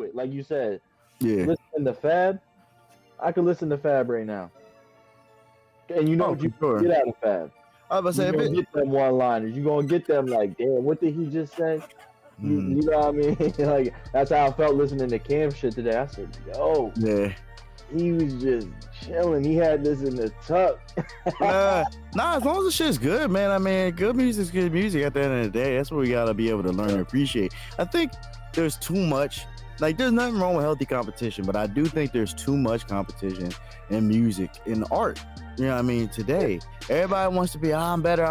it. Like you said, Yeah. listening to Fab, I could listen to Fab right now. And you know Oh, what you for sure. get out of Fab. I was about to say You're if gonna it. get them one liners. You're gonna get them like, damn, what did he just say? Mhm. You know what I mean? Like that's how I felt listening to Cam shit today. I said, yo, Yeah. he was just chilling. He had this in the tuck. Nah, as long as the shit's good, man. I mean, good music's good music at the end of the day. That's what we gotta be able to learn and appreciate. I think there's too much. Like, there's nothing wrong with healthy competition, but I do think there's too much competition in music, in art. You know what I mean? Today, everybody wants to be, I'm better.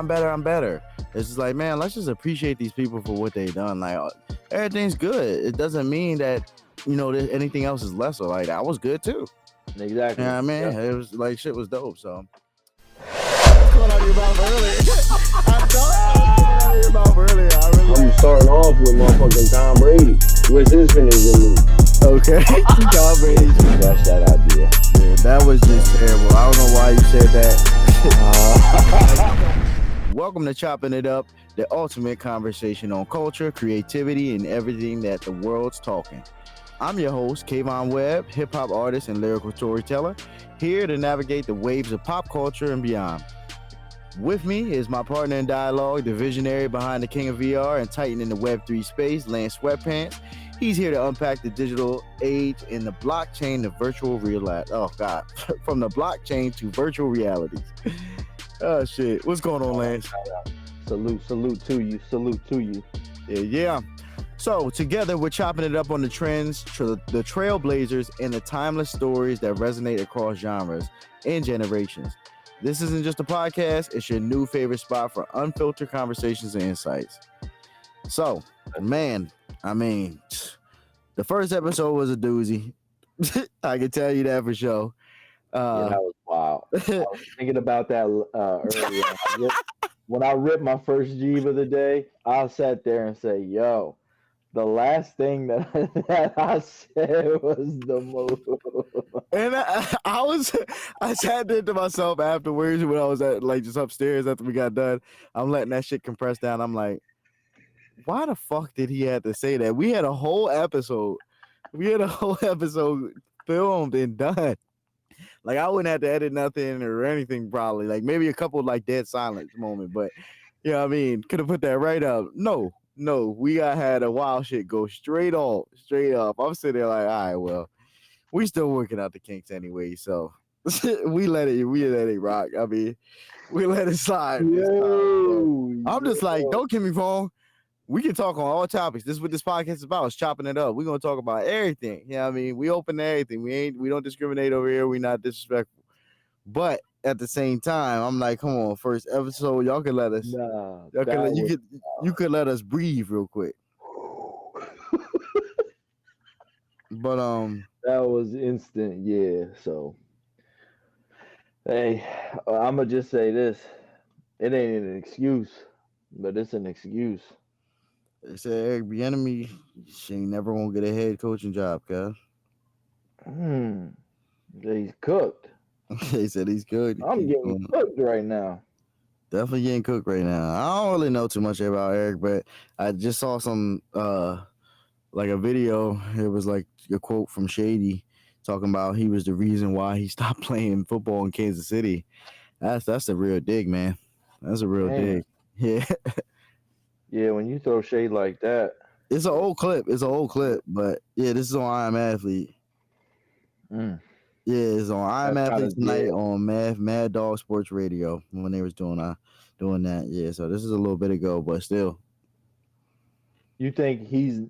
It's just like, man, let's just appreciate these people for what they've done. Like, everything's good. It doesn't mean that, anything else is lesser. Like, that was good too. Exactly. Yeah, man, It was like shit was dope. So what's going on in your mouth earlier? I thought I was going on in your mouth earlier. I'm starting off with motherfucking Tom Brady. What's his finishing move? Okay, Tom Brady. That's that idea. Yeah, that was just terrible. I don't know why you said that. Welcome to Choppin' It Up, the ultimate conversation on culture, creativity, and everything that the world's talking. I'm your host, Kayvon Webb, hip-hop artist and lyrical storyteller, here to navigate the waves of pop culture and beyond. With me is my partner in dialogue, the visionary behind the king of VR and titan in the Web3 space, Lance Sweatpants. He's here to unpack the digital age and the blockchain to virtual reality. Oh, God. From the blockchain to virtual realities. Oh, shit. What's going on, Lance? Salute to you. Yeah. So, together, we're chopping it up on the trends, the trailblazers, and the timeless stories that resonate across genres and generations. This isn't just a podcast, it's your new favorite spot for unfiltered conversations and insights. So, man, I mean, the first episode was a doozy. I can tell you that for sure. Yeah, that was wild. I was thinking about that earlier. When I ripped my first Jeep of the day, I sat there and said, yo, the last thing that I said was the move. And I sat there to myself afterwards when I was at just upstairs after we got done. I'm letting that shit compress down. I'm like, why the fuck did he have to say that? We had a whole episode. Filmed and done. Like, I wouldn't have to edit nothing or anything probably. Like, maybe a couple dead silence moment, but you know what I mean? Could have put that right up. No, we had a wild shit go straight off. I'm sitting there like, all right, well, we still working out the kinks anyway, so we let it rock. I mean, we let it slide. I'm just like, don't get me wrong. We can talk on all topics. This is what this podcast is about. It's chopping it up. We're gonna talk about everything. You know what I mean? We open to everything. We don't discriminate over here. We're not disrespectful. But at the same time, I'm like, come on, first episode, y'all can let us. You could let us breathe real quick. But that was instant, yeah. So hey, I'ma just say this. It ain't an excuse, but it's an excuse. They said Eric Bieniemy, she ain't never gonna get a head coaching job, cuz. He's cooked. They said he's good. I'm getting cooked right now. Definitely getting cooked right now. I don't really know too much about Eric, but I just saw some like a video. It was like a quote from Shady talking about he was the reason why he stopped playing football in Kansas City. That's a real dig, man. That's a real dig. Yeah. Yeah, when you throw shade like that. It's an old clip. But yeah, this is on I Am Athlete. Yeah, it's on I Am Athlete tonight on Mad Dog Sports Radio when they was doing that. Yeah, so this is a little bit ago, but still. You think he's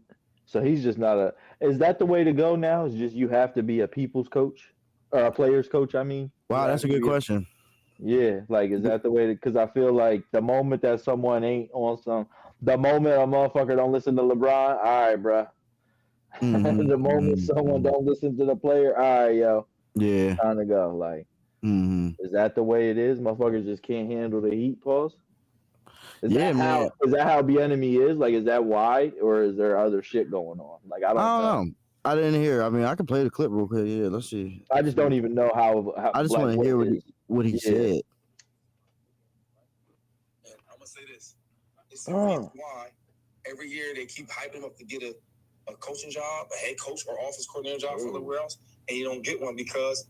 just not is that the way to go now? Is just you have to be a people's coach or a player's coach, I mean? Wow, that's a good question. Yeah, like is that the way because I feel like the moment that someone ain't on the moment a motherfucker don't listen to LeBron, all right, bro. The moment someone don't listen to the player, all right, yo. Yeah. Time to go. Like, is that the way it is? Motherfuckers just can't handle the heat, pause? Is that how Bieniemy is? Like, is that why? Or is there other shit going on? Like, I don't know. I didn't hear. I mean, I can play the clip real quick. Yeah, let's see. I just don't even know how I just want to hear what he said. And I'm gonna say this. It's the reason why every year they keep hyping him up to get a a coaching job, a head coach or office coordinator job somewhere else, and you don't get one because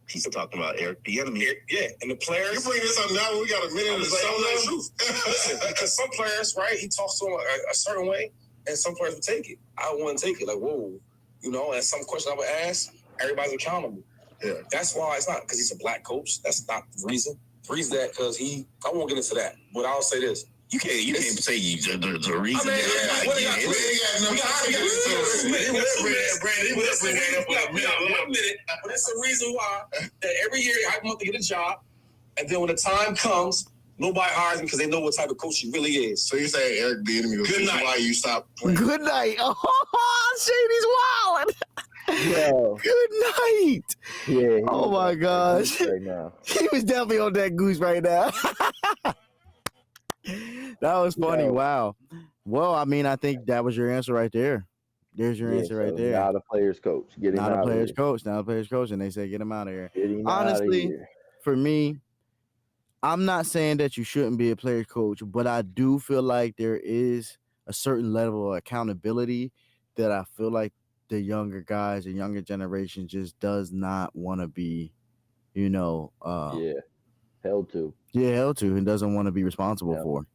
he's talking about Eric Bieniemy. Yeah, and the players. You bring this up now when we got a minute to show the truth. Listen, because some players, right, he talks to them a certain way, and some players would take it. I wouldn't take it. Like, whoa, and some question I would ask, everybody's accountable. Yeah, that's why it's not because he's a black coach. That's not the reason. The reason that because I won't get into that, but I'll say this. You can't say the reason. But it's a reason why that every year I want to get a job, and then when the time comes, nobody hires him because they know what type of coach he really is. So you say Eric Bieniemy was why you stopped playing. Good night. Oh, Shady's wilding. Yo. Good night. Yeah. Oh my gosh. Right now. He was definitely on that goose right now. That was funny. Yo. Wow. Well, I mean, I think that was your answer right there. There's your answer right there. Not a player's coach. Get him not out a player's of here. coach. Not a player's coach. And they say, get him out of here. Get him Honestly, out of here. For me, I'm not saying that you shouldn't be a player's coach, but I do feel like there is a certain level of accountability that I feel like the younger guys, the younger generation just does not want to be, held to. Yeah, held to and doesn't want to be responsible for.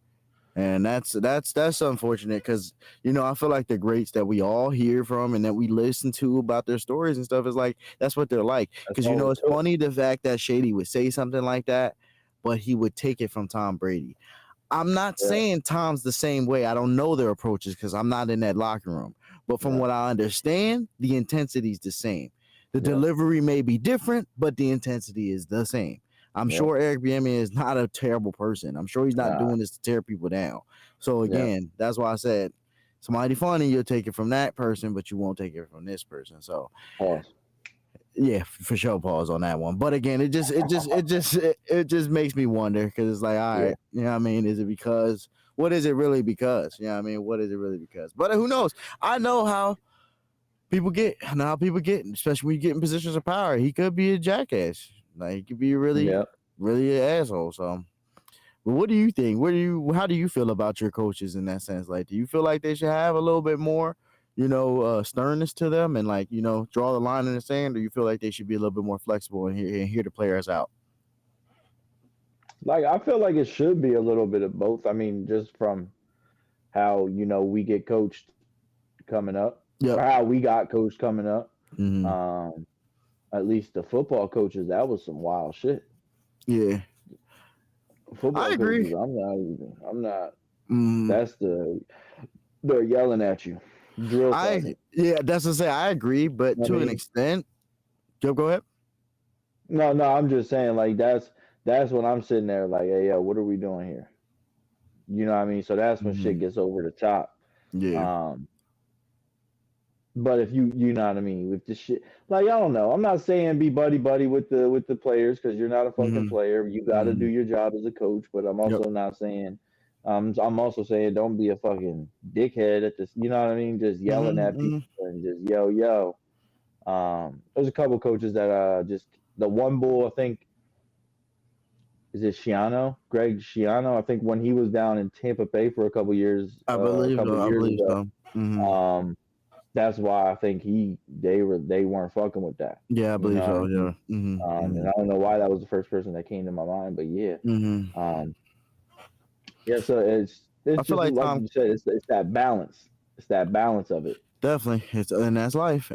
And that's unfortunate because, I feel like the greats that we all hear from and that we listen to about their stories and stuff is like, that's what they're like. Because, it's funny the fact that Shady would say something like that, but he would take it from Tom Brady. I'm not saying Tom's the same way. I don't know their approaches because I'm not in that locker room. But from what I understand, the intensity is the same. The delivery may be different, but the intensity is the same. I'm sure Eric Bieniemy is not a terrible person. I'm sure he's not doing this to tear people down. So, again, that's why I said, somebody funny, you'll take it from that person, but you won't take it from this person. So, yeah, for sure, pause on that one. But again, it just makes me wonder because it's like, all right, you know what I mean? Is it because? What is it really because? You know what I mean? What is it really because? But who knows? I know how people get. I know how people get, especially when you get in positions of power. He could be a jackass. Like he could be really an asshole. So, but what do you think? How do you feel about your coaches in that sense? Like, do you feel like they should have a little bit more, sternness to them and like, draw the line in the sand? Or you feel like they should be a little bit more flexible and hear the players out? Like, I feel like it should be a little bit of both. I mean, just from how, we get coached coming up, or how we got coached coming up. Mm-hmm. At least the football coaches, that was some wild shit. Yeah. Football I agree. Coaches, I'm not. That's they're yelling at you. Drill sergeant. That's to say, I agree, but to an extent. Go ahead. No, I'm just saying, like, that's when I'm sitting there like, hey, yo, what are we doing here? You know what I mean? So that's when shit gets over the top. Yeah. But if you know what I mean, with the shit, like, I don't know. I'm not saying be buddy with the players because you're not a fucking player. You got to do your job as a coach. But I'm also not saying. I'm also saying don't be a fucking dickhead at this. You know what I mean? Just yelling at people and just yo. There's a couple coaches that just the one bull, I think. Is it Schiano? Greg Schiano? I think when he was down in Tampa Bay for a couple years. I believe so. That's why I think they weren't fucking with that. Yeah, I believe so. Yeah. And I don't know why that was the first person that came to my mind, but yeah. So it's just like you said, it's that balance. It's that balance of it. Definitely. And that's life.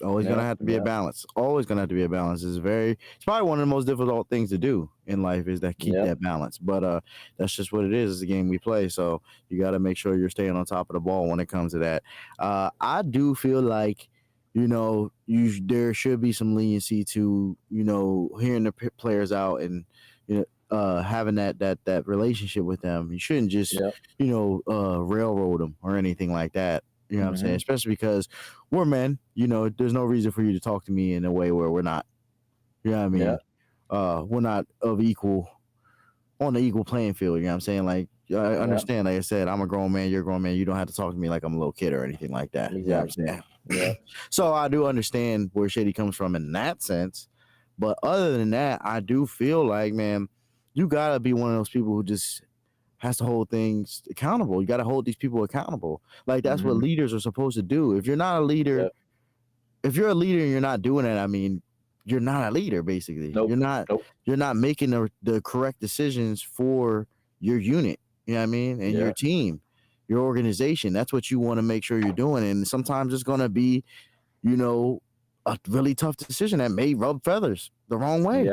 Always gonna have to be a balance. Always gonna have to be a balance. It's probably one of the most difficult things to do in life is that keep that balance. But that's just what it is. It's a game we play. So you got to make sure you're staying on top of the ball when it comes to that. I do feel like, there should be some leniency to, hearing the players out and, having that relationship with them. You shouldn't just, railroad them or anything like that. You know what I'm saying? Especially because we're men, there's no reason for you to talk to me in a way where we're not. You know what I mean? We're not on the equal playing field. You know what I'm saying? Like, I understand, like I said, I'm a grown man, you're a grown man. You don't have to talk to me like I'm a little kid or anything like that. Exactly. You know what I'm saying? Yeah. So I do understand where Shady comes from in that sense. But other than that, I do feel like, man, you got to be one of those people who just has to hold things accountable. You got to hold these people accountable. Like that's what leaders are supposed to do. If you're not a leader, if you're a leader and you're not doing it, I mean, you're not a leader. Basically, Nope. You're not making the correct decisions for your unit. You know what I mean, and your team, your organization. That's what you want to make sure you're doing. And sometimes it's gonna be, you know, a really tough decision that may rub feathers the wrong way.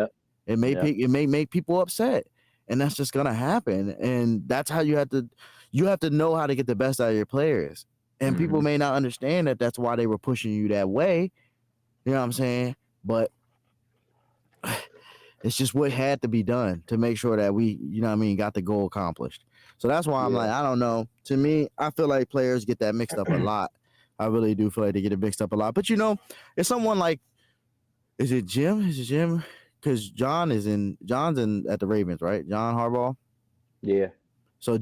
It may make people upset, and that's just gonna happen. And that's how you have to know how to get the best out of your players. And people may not understand that that's why they were pushing you that way. You know what I'm saying? But it's just what had to be done to make sure that we, you know what I mean, got the goal accomplished. So that's why I'm like, I don't know. To me, I feel like players get that mixed up a lot. I really do feel like they get it mixed up a lot. But, you know, it's someone like, is it Jim? Because John's in at the Ravens, right? John Harbaugh. Yeah. So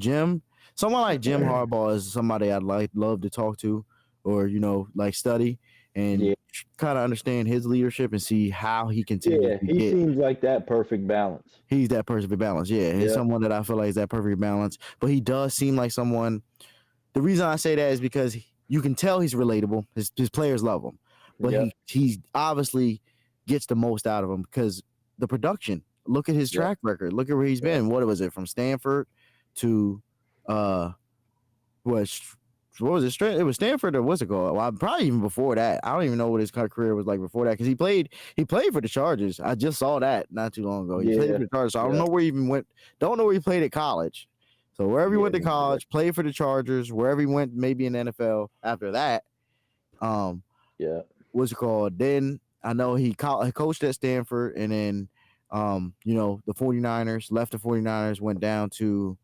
someone like Jim Harbaugh is somebody I'd love to talk to, or, you know, like study and kind of understand his leadership and see how he continues. Yeah, he seems like that perfect balance. He's that perfect balance. Yeah, he's someone that I feel like is that perfect balance. But he does seem like someone. The reason I say that is because you can tell he's relatable. His players love him, but he obviously gets the most out of him because the production. Look at his track record. Look at where he's been. What was it, from Stanford to what was it? It was Stanford, or what's it called? Well, probably even before that. I don't even know what his career was like before that, because he played for the Chargers. I just saw that not too long ago. He played for the Chargers. So I don't know where he even went. Don't know where he played at college. So wherever he went to college, played for the Chargers. Wherever he went, maybe in the NFL after that. What's it called? Then I know he coached at Stanford, and then you know, the 49ers, left the 49ers, went down to,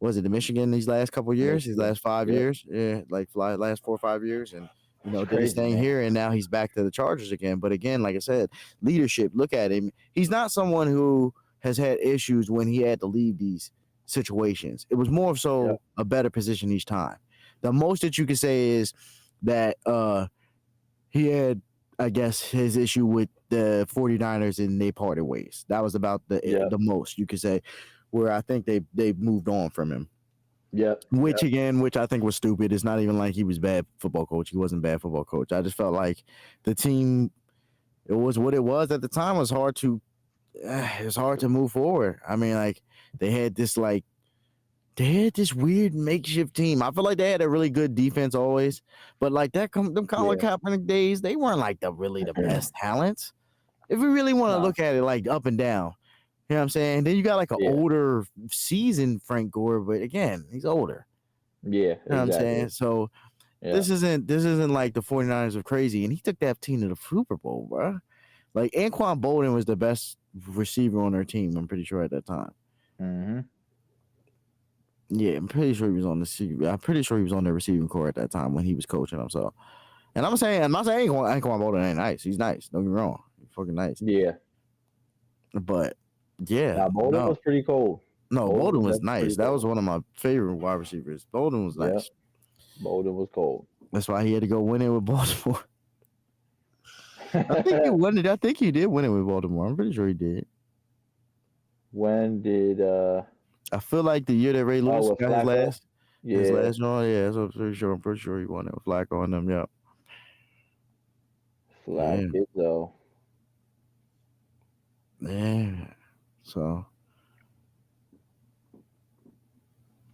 was it the Michigan these last couple of years, his last 5 years? Yeah, like last 4 or 5 years. And, you know, did his thing here, and now he's back to the Chargers again. But again, like I said, leadership, look at him. He's not someone who has had issues when he had to leave these situations. It was more so a better position each time. The most that you can say is that he had, I guess, his issue with the 49ers and they parted ways. That was about the most you could say, where I think they moved on from him. Which I think was stupid. It's not even like he was bad football coach. He wasn't bad football coach. I just felt like the team, it was what it was at the time. It was hard to move forward. I mean, like they had this weird makeshift team. I feel like they had a really good defense always, but like them Colin Kaepernick days, they weren't like the best talents. If we really want to look at it like up and down, you know what I'm saying? Then you got like an older seasoned Frank Gore, but again, he's older. Yeah, you know what I'm saying? So this isn't like the 49ers are crazy, and he took that team to the Super Bowl, bro. Like Anquan Bolden was the best receiver on their team, I'm pretty sure at that time. Yeah, I'm pretty sure he was on the receiving core at that time when he was coaching them. So, and I'm not saying Anquan Bolden ain't nice. He's nice. Don't get me wrong. He's fucking nice. Yeah. But Bolden was pretty cold. No, Bolden was nice. That was one of my favorite wide receivers. Bolden was nice. Bolden was cold. That's why he had to go win it with Baltimore. I think he won it. I think he did win it with Baltimore. I'm pretty sure he did. When did I feel like the year that Ray Lewis got his last one. Yeah, so I'm pretty sure he won it with Flacco on them. Yeah. Flacco though. Yeah. So,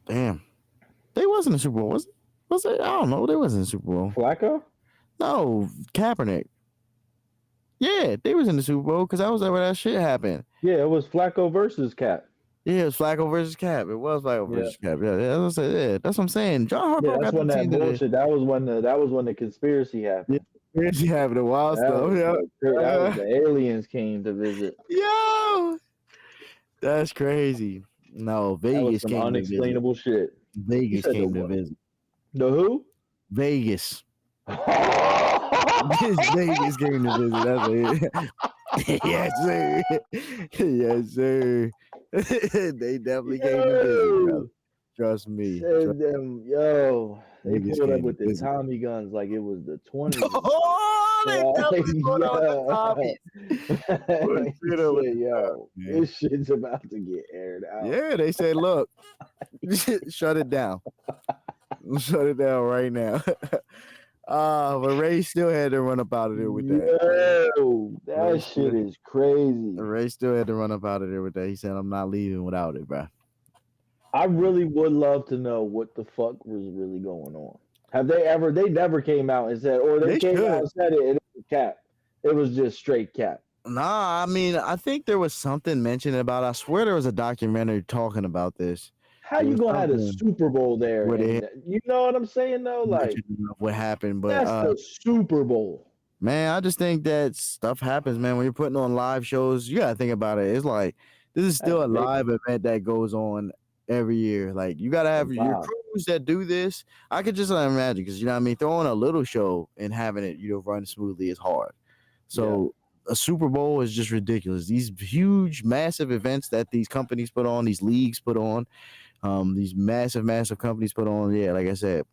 damn, they wasn't in the Super Bowl, was it? I don't know. They wasn't in the Super Bowl. Flacco? No, Kaepernick. Yeah, they was in the Super Bowl because that was where that shit happened. Yeah, it was Flacco versus Cap. Yeah, it was Flacco versus Cap. It was Flacco versus Cap. Yeah, that's what I'm saying. John Harbaugh got the team bullshit. That was when the conspiracy happened. Conspiracy happened. The wild stuff. That was the aliens came to visit. Yo, that's crazy. No, Vegas came unexplainable to visit. shit. Vegas came to visit. The who? Vegas. Vegas came to visit. That's it. Yes, sir. Yes, sir. They definitely came to visit, bro. Trust me. They pulled up with the Tommy guns like it was the 20s. Oh, definitely going on with the Tommies. He said, yo, this shit's about to get aired out. Yeah, they said, look, shut it down. Shut it down right now. But Ray still had to run up out of there with that. Yo, that shit is crazy. Ray still had to run up out of there with that. He said, I'm not leaving without it, bro. I really would love to know what the fuck was really going on. Have they ever? They never came out and said, or they came out and said it was cap. It was just straight cap. Nah, I mean, I think there was something mentioned about. I swear there was a documentary talking about this. How you gonna have a Super Bowl there? You know what I'm saying though? Like what happened, but that's the Super Bowl. Man, I just think that stuff happens, man. When you're putting on live shows, you gotta think about it. It's like this is still a live event that goes on every year. Like you gotta have your crews that do this. I could just imagine because you know what I mean, throwing a little show and having it, run smoothly is hard. So a Super Bowl is just ridiculous. These huge, massive events that these companies put on, these leagues put on, these massive companies put on. Yeah, like I said,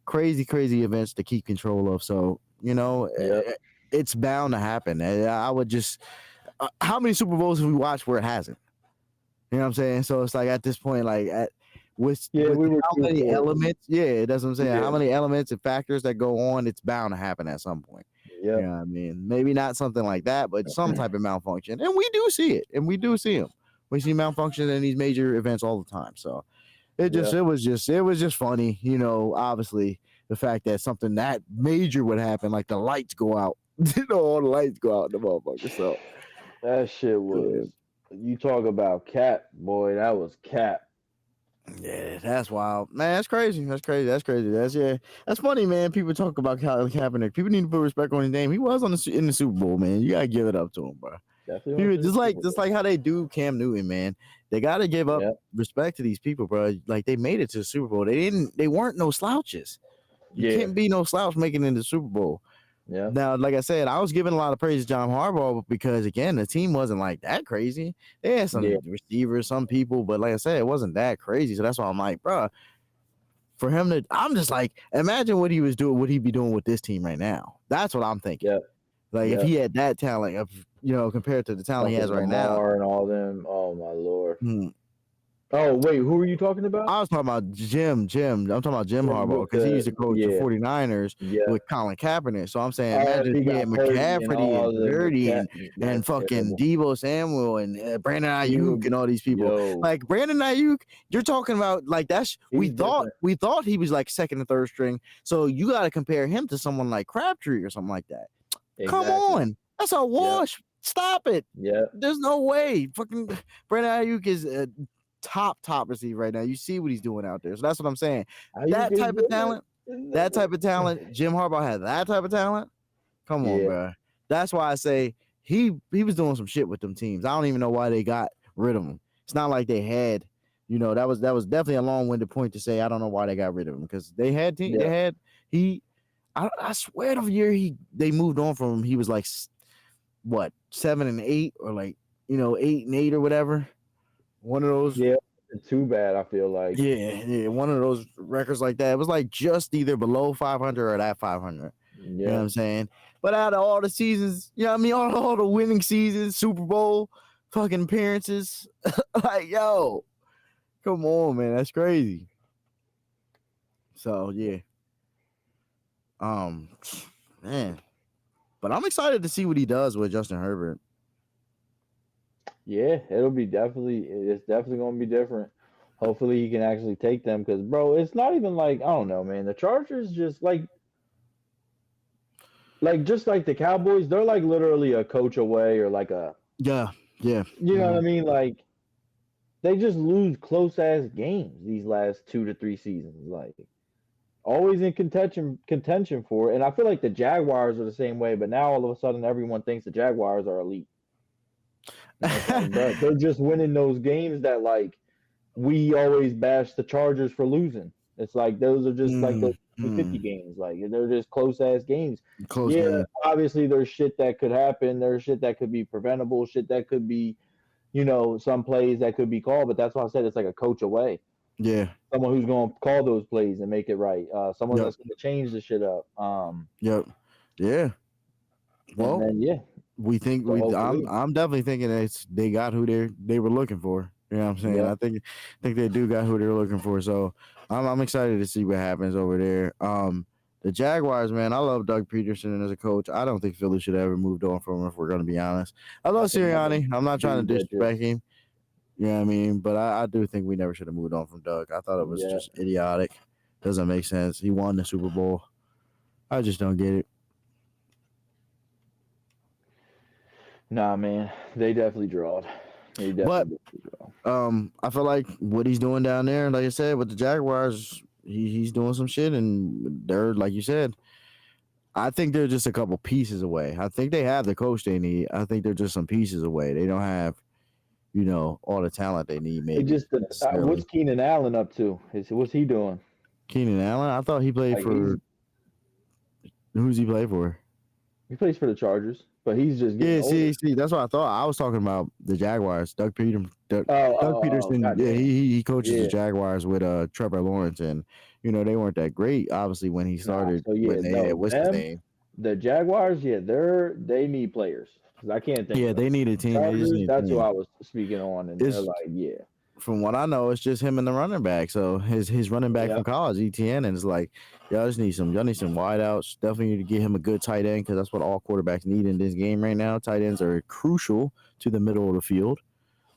crazy events to keep control of. So it's bound to happen. I would just how many Super Bowls have we watched where it hasn't? You know what I'm saying? So it's like at this point, like with how many elements? Yeah, that's what I'm saying. How many elements and factors that go on? It's bound to happen at some point. Yeah, you know what I mean, maybe not something like that, but some type of malfunction, and we do see it, and we do see them. We see malfunction in these major events all the time. So it was just funny, obviously the fact that something that major would happen, like the lights go out, all the lights go out in the motherfucker. So that shit was. You talk about cap, boy, that was cap. Yeah, that's wild, man. That's crazy. That's funny, man. People talk about Kaepernick. People need to put respect on his name. He was in the Super Bowl, man. You gotta give it up to him, bro. People, just like how they do Cam Newton, man. They gotta give up respect to these people, bro. Like they made it to the Super Bowl. They weren't no slouches. You can't be no slouch making it in the Super Bowl. Yeah. Now, like I said, I was giving a lot of praise to John Harbaugh because, again, the team wasn't like that crazy. They had some receivers, some people, but like I said, it wasn't that crazy. So that's why I'm like, bro, for him to, I'm just like, imagine what he was doing, what he'd be doing with this team right now. That's what I'm thinking. Yeah. Like if he had that talent, compared to the talent he has right now, and all them. Oh my Lord. Oh, wait, who were you talking about? I was talking about Jim. I'm talking about Jim Harbaugh because he used to coach the 49ers with Colin Kaepernick. So I'm saying, imagine he had McCaffrey and Dirty and fucking Deebo Samuel and Brandon Ayuk and all these people. Like Brandon Ayuk, you're talking about like we thought he was like second and third string. So you got to compare him to someone like Crabtree or something like that. Exactly. Come on, that's a wash. Stop it. Yeah, there's no way. Fucking Brandon Ayuk is top receiver right now. You see what he's doing out there. So that's what I'm saying. That type of talent, Jim Harbaugh had that type of talent. Come on, bro. That's why I say he was doing some shit with them teams. I don't even know why they got rid of him. It's not like they had, that was definitely a long-winded point to say I don't know why they got rid of him because they had team. They had I swear the year they moved on from him, he was like what 7-8 or like 8-8 or whatever. One of those. Yeah, too bad, I feel like. Yeah, one of those records like that. It was like just either below 500 or at 500. Yeah. You know what I'm saying? But out of all the seasons, all the winning seasons, Super Bowl fucking appearances, like, yo, come on, man. That's crazy. So, yeah. Man. But I'm excited to see what he does with Justin Herbert. Yeah, it's definitely going to be different. Hopefully he can actually take them because, bro, it's not even like, I don't know, man. The Chargers just just like the Cowboys, they're like literally a coach away or like a. Yeah. You know what I mean? Like, they just lose close-ass games these last 2 to 3 seasons. Like, always in contention for it. And I feel like the Jaguars are the same way, but now all of a sudden everyone thinks the Jaguars are elite. They're just winning those games that like we always bash the Chargers for losing. It's like those are just like those 50 games. Like they're just close ass games. Obviously there's shit that could happen. There's shit that could be preventable. Shit that could be, some plays that could be called. But that's why I said it's like a coach away. Yeah. Someone who's going to call those plays and make it right. Someone that's going to change the shit up. Yep. Yeah. Well, And then so hopefully, I'm definitely thinking they got who they were looking for. You know what I'm saying? yeah, I think they do got who they're looking for. So I'm excited to see what happens over there. The Jaguars, man, I love Doug Peterson as a coach. I don't think Philly should have ever moved on from him, if we're gonna be honest. I I love think that Sirianni. I'm not trying to dude that just disrespect him. You know what I mean? But I do think we never should have moved on from Doug. I thought it was yeah. just idiotic. Doesn't make sense. He won the Super Bowl. I just don't get it. Nah, man, they definitely drawed. They But definitely drawed. I feel like what he's doing down there, like I said, with the Jaguars, he's doing some shit, and they're like you said. I think they're just a couple pieces away. I think they have the coach they need. I think they're just some pieces away. They don't have, all the talent they need. It Maybe just what's necessarily. Keenan Allen up to? What's he doing? Keenan Allen. I thought he played Like he's for. Who's he play for? he plays for the Chargers, but he's just getting Yeah, older. see, that's what I thought. I was talking about the Jaguars. Doug Peterson. Yeah, Goddamn. he coaches the Yeah. Jaguars with Trevor Lawrence, and they weren't that great. Obviously, when he Nah, started, so when they had what's his them, name? the Jaguars, yeah, they need players. 'Cause I can't think Yeah, of them. they need a team. They just Chargers, need a that's who team. I was speaking on, and they're It's like, yeah, from what I know, it's just him and the running back. So his running back yeah, from college, ETN, and it's like, y'all need some wideouts. Definitely need to get him a good tight end because that's what all quarterbacks need in this game right now. Tight ends are crucial to the middle of the field.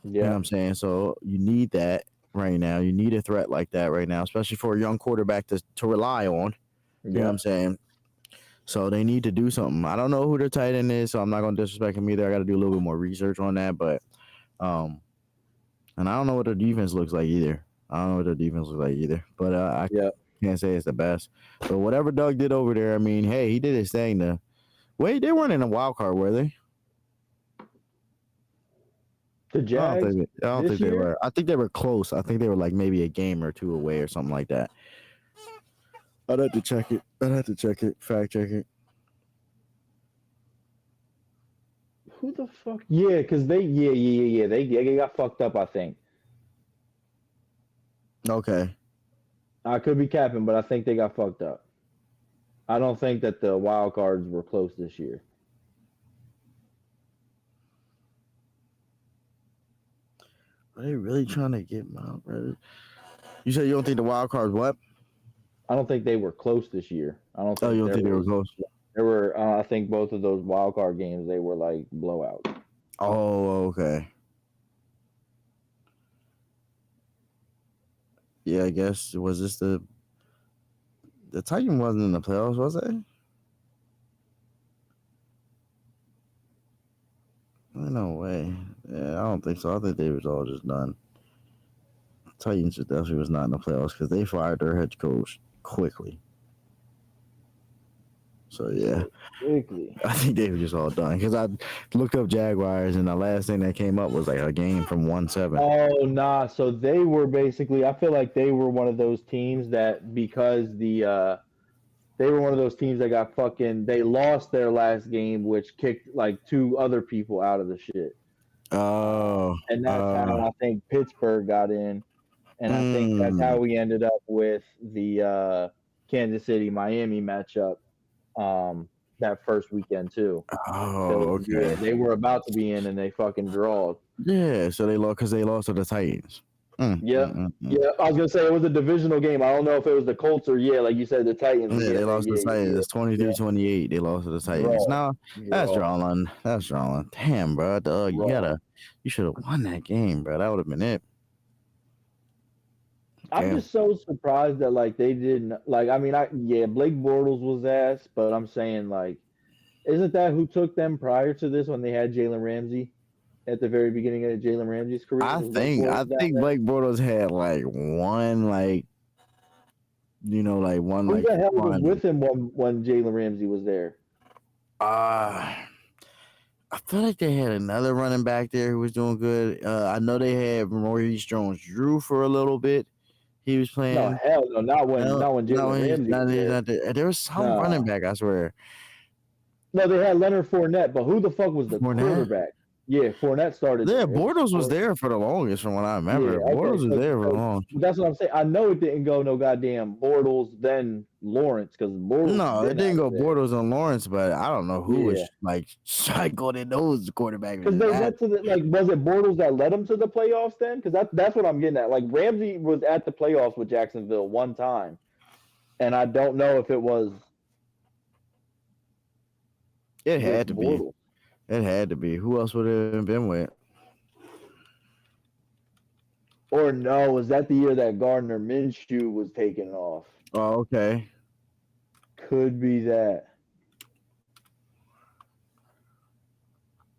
You know yeah, what I'm saying? So you need that right now. You need a threat like that right now, especially for a young quarterback to rely on. You know what yeah. I'm saying? So they need to do something. I don't know who their tight end is, so I'm not going to disrespect him either. I got to do a little bit more research on that, but um, and I don't know what their defense looks like either. But I Yeah. can't say it's the best. But whatever Doug did over there, I mean, hey, he did his thing. Wait, they weren't in a wild card, were they? The Jags I don't this think they year, were. I think they were close. I think they were like maybe a game or two away or something like that. I'd have to check it. Fact check it. who the fuck? Yeah, because they got fucked up. I think Okay. I could be capping, but I think they got fucked up. I don't think that the wild cards were close this year. Are they really trying to get Mount Red? You said you don't think the wild cards what? I don't think they were close this year. I don't Oh, think you don't there think they were was. close? There were. I think both of those wild card games they were like blowouts. Oh, okay. Yeah, I guess was this the Titan wasn't in the playoffs, was it? No way. Yeah, I don't think so. I think they was all just done. Titans definitely was not in the playoffs because they fired their head coach quickly. So yeah, Quickly. I think they were just all done because I looked up Jaguars and the last thing that came up was like a game from 1-7. Oh nah. So they were basically. I feel like they were one of those teams that because they were one of those teams that got fucking. They lost their last game, which kicked like two other people out of the shit. Oh, And that's how I think Pittsburgh got in. And I think that's how we ended up with the Kansas City Miami matchup that first weekend too. Oh, So okay. yeah, they were about to be in and they fucking drawed. Yeah, so they lost because they lost to the Titans. Yeah, I was gonna say it was a divisional game. I don't know if it was the Colts or like you said, the Titans. Yeah, they lost to the Titans. It's 23-28. They lost to the Titans. Draw. No, that's drawing. That's drawing. Damn, bro. Doug, you should have won that game, bro. That would have been it. I'm just so surprised that like they didn't like. I mean, Blake Bortles was ass, but I'm saying like, isn't that who took them prior to this when they had Jalen Ramsey at the very beginning of Jalen Ramsey's career? I think Blake Bortles had like one like one Who like the hell was with him when Jalen Ramsey was there? I feel like they had another running back there who was doing good. I know they had Maurice Jones-Drew for a little bit. He was playing. No, hell no, not when Jalen Ramsey was there. There was some running back, I swear. No, they had Leonard Fournette, but who the fuck was the quarterback? Yeah, Fournette started Yeah, there. It Bortles was Fournette. there for the longest, from what I remember. Yeah, okay. Bortles was there for long. That's what I'm saying. I know it didn't go no goddamn Bortles, then Lawrence, because Bortles No, it been didn't out go there. Bortles and Lawrence, but I don't know who Yeah. was like psychoed in those quarterbacks. Because they went to the was it Bortles that led them to the playoffs then? Because that's what I'm getting at. Like Ramsey was at the playoffs with Jacksonville one time, and I don't know if it was. It had to Bortles. be. It had to be. Who else would it have been with? Or no, was that the year that Gardner Minshew was taken off? Oh, okay. Could be that.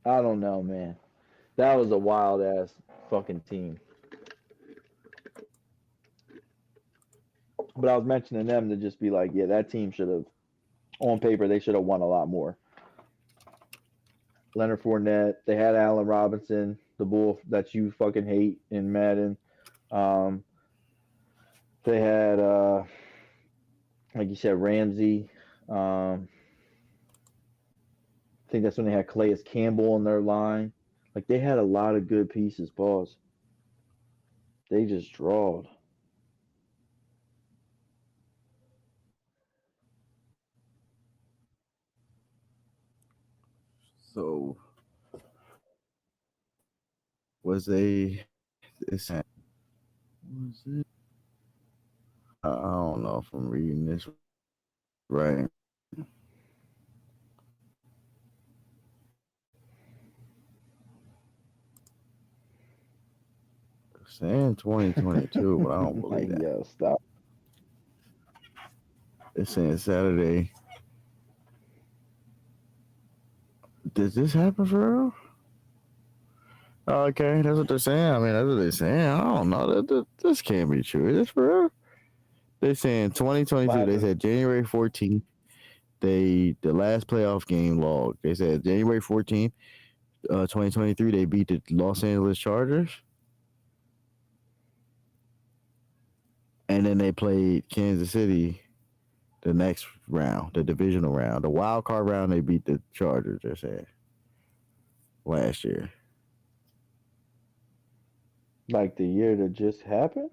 I don't know, man. That was a wild ass fucking team. But I was mentioning them to just be like, yeah, that team should have, on paper, they should have won a lot more. Leonard Fournette, they had Allen Robinson, the bull that you fucking hate in Madden. They had, like you said, Ramsey. I think that's when they had Calais Campbell on their line. Like they had a lot of good pieces, pause. They just drawed. So was they? Was it? I don't know if I'm reading this right. Saying 2022, but I don't believe that. Yo, stop. It's saying Saturday. Did this happen for real? Oh, okay, that's what they're saying. I mean, that's what they're saying. I don't know. This can't be true. Is this for real? They're saying 2022. They said January 14th. The last playoff game log. They said January 14th, 2023. They beat the Los Angeles Chargers. And then they played Kansas City the next round, the divisional round. The wild card round, they beat the Chargers, they're saying, last year. Like the year that just happened?